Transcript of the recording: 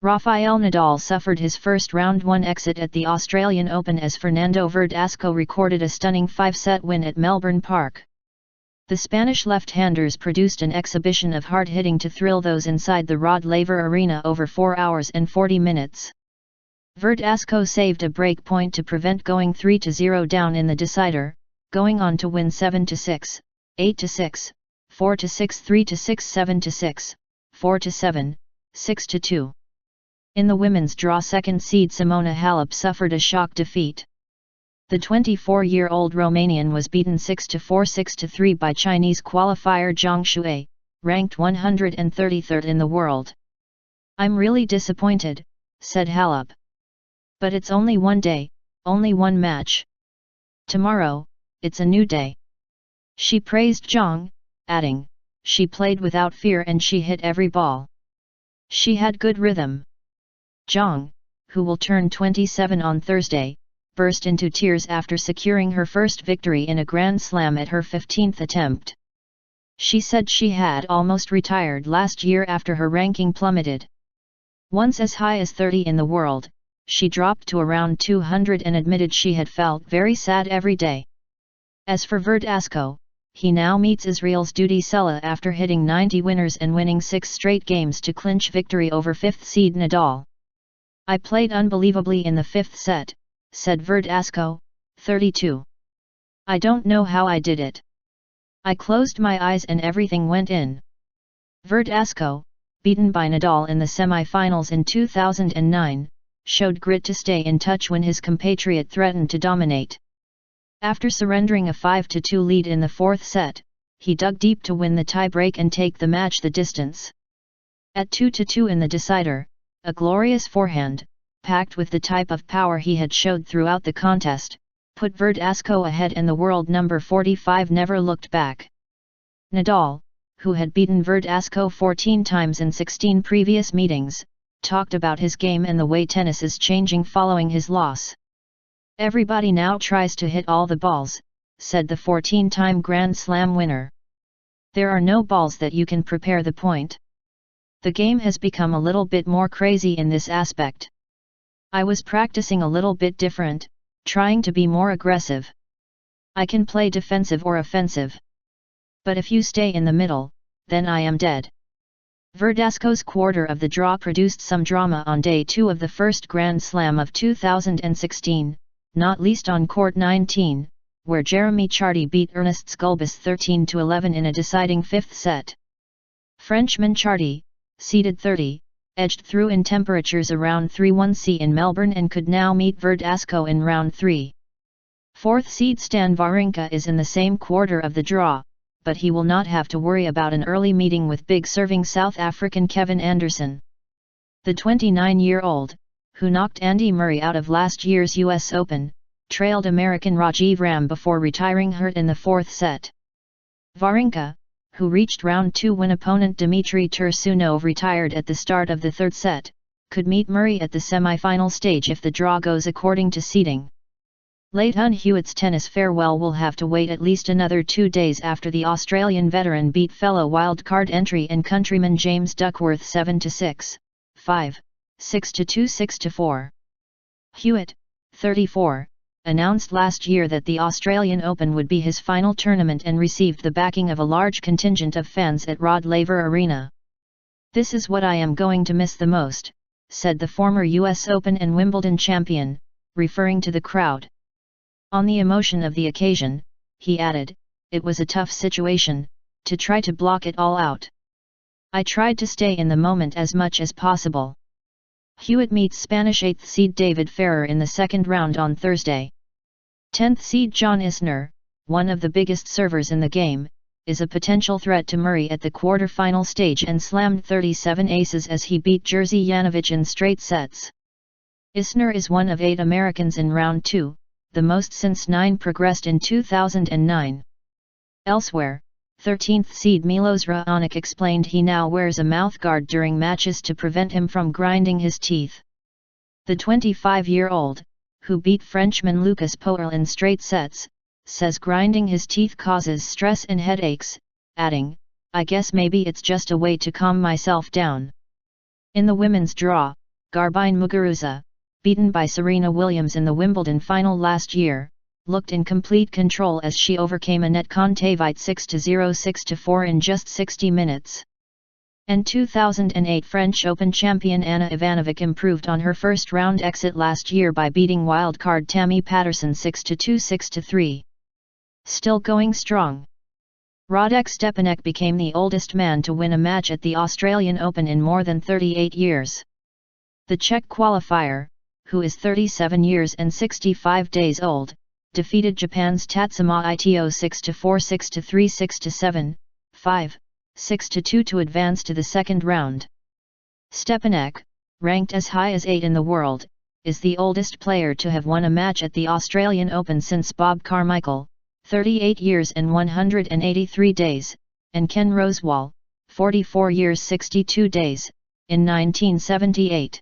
Rafael Nadal suffered his first round 1 exit at the Australian Open as Fernando Verdasco recorded a stunning 5-set win at Melbourne Park. The Spanish left-handers produced an exhibition of hard hitting to thrill those inside the Rod Laver Arena over 4 hours and 40 minutes. Verdasco saved a break point to prevent going 3-0 down in the decider, going on to win 7-6, 8-6, 4-6, 3-6, 7-6, 4-7, 6-2. In the women's draw, second seed Simona Halep suffered a shock defeat. The 24-year-old Romanian was beaten 6-4, 6-3 by Chinese qualifier Zhang Shuai, ranked 133rd in the world. "I'm really disappointed," said Halep. "But it's only one day, only one match. Tomorrow, it's a new day." She praised Zhang, adding, "She played without fear and she hit every ball. She had good rhythm." Zhang, who will turn 27 on Thursday, burst into tears after securing her first victory in a Grand Slam at her 15th attempt. She said she had almost retired last year after her ranking plummeted. Once as high as 30 in the world, she dropped to around 200 and admitted she had felt very sad every day. As for Verdasco, he now meets Israel's Dudi Sela after hitting 90 winners and winning 6 straight games to clinch victory over 5th seed Nadal. "I played unbelievably in the 5th set," said Verdasco, 32. "I don't know how I did it. I closed my eyes and everything went in." Verdasco, beaten by Nadal in the semi-finals in 2009, showed grit to stay in touch when his compatriot threatened to dominate. After surrendering a 5-2 lead in the 4th set, he dug deep to win the tie-break and take the match the distance. At 2-2 in the decider, a glorious forehand, packed with the type of power he had showed throughout the contest, put Verdasco ahead and the world number 45 never looked back. Nadal, who had beaten Verdasco 14 times in 16 previous meetings, talked about his game and the way tennis is changing following his loss. "Everybody now tries to hit all the balls," said the 14-time Grand Slam winner. "There are no balls that you can prepare the point. The game has become a little bit more crazy in this aspect. I was practicing a little bit different, trying to be more aggressive. I can play defensive or offensive. But if you stay in the middle, then I am dead." Verdasco's quarter of the draw produced some drama on day 2 of the first Grand Slam of 2016, not least on court 19, where Jeremy Chardy beat Ernest Gulbis 13-11 in a deciding 5th set. Frenchman Chardy, seeded 30, edged through in temperatures around 31°C in Melbourne and could now meet Verdasco in round 3. 4th seed Stan Wawrinka is in the same quarter of the draw, but he will not have to worry about an early meeting with big serving South African Kevin Anderson. The 29-year-old, who knocked Andy Murray out of last year's US Open, trailed American Rajiv Ram before retiring hurt in the 4th set. Wawrinka, who reached round 2 when opponent Dmitry Tursunov retired at the start of the 3rd set, could meet Murray at the semi-final stage if the draw goes according to seeding. Lleyton Hewitt's tennis farewell will have to wait at least another 2 days after the Australian veteran beat fellow wildcard entry and countryman James Duckworth 7-6, 5, 6-2, 6-4. Hewitt, 34, announced last year that the Australian Open would be his final tournament and received the backing of a large contingent of fans at Rod Laver Arena. "This is what I am going to miss the most," said the former US Open and Wimbledon champion, referring to the crowd. On the emotion of the occasion, he added, "It was a tough situation, to try to block it all out. I tried to stay in the moment as much as possible." Hewitt meets Spanish 8th seed David Ferrer in the second round on Thursday. 10th seed John Isner, one of the biggest servers in the game, is a potential threat to Murray at the quarter-final stage and slammed 37 aces as he beat Jerzy Janowicz in straight sets. Isner is one of 8 Americans in round 2, the most since 9 progressed in 2009. Elsewhere, 13th seed Milos Raonic explained he now wears a mouthguard during matches to prevent him from grinding his teeth. The 25-year-old, who beat Frenchman Lucas Poel in straight sets, says grinding his teeth causes stress and headaches, adding, "I guess maybe it's just a way to calm myself down." In the women's draw, Garbine Muguruza, beaten by Serena Williams in the Wimbledon final last year, looked in complete control as she overcame Anett Kontaveit 6-0 6-4 in just 60 minutes. And 2008 French Open champion Anna Ivanovic improved on her first round exit last year by beating wildcard Tammy Patterson 6-2 6-3. Still going strong. Radek Stepanek became the oldest man to win a match at the Australian Open in more than 38 years. The Czech qualifier, who is 37 years and 65 days old, defeated Japan's Tatsuma Ito 6-4 6-3 6-7, 5, 6-2 to advance to the second round. Stepanek, ranked as high as 8 in the world, is the oldest player to have won a match at the Australian Open since Bob Carmichael, 38 years and 183 days, and Ken Rosewall, 44 years 62 days, in 1978.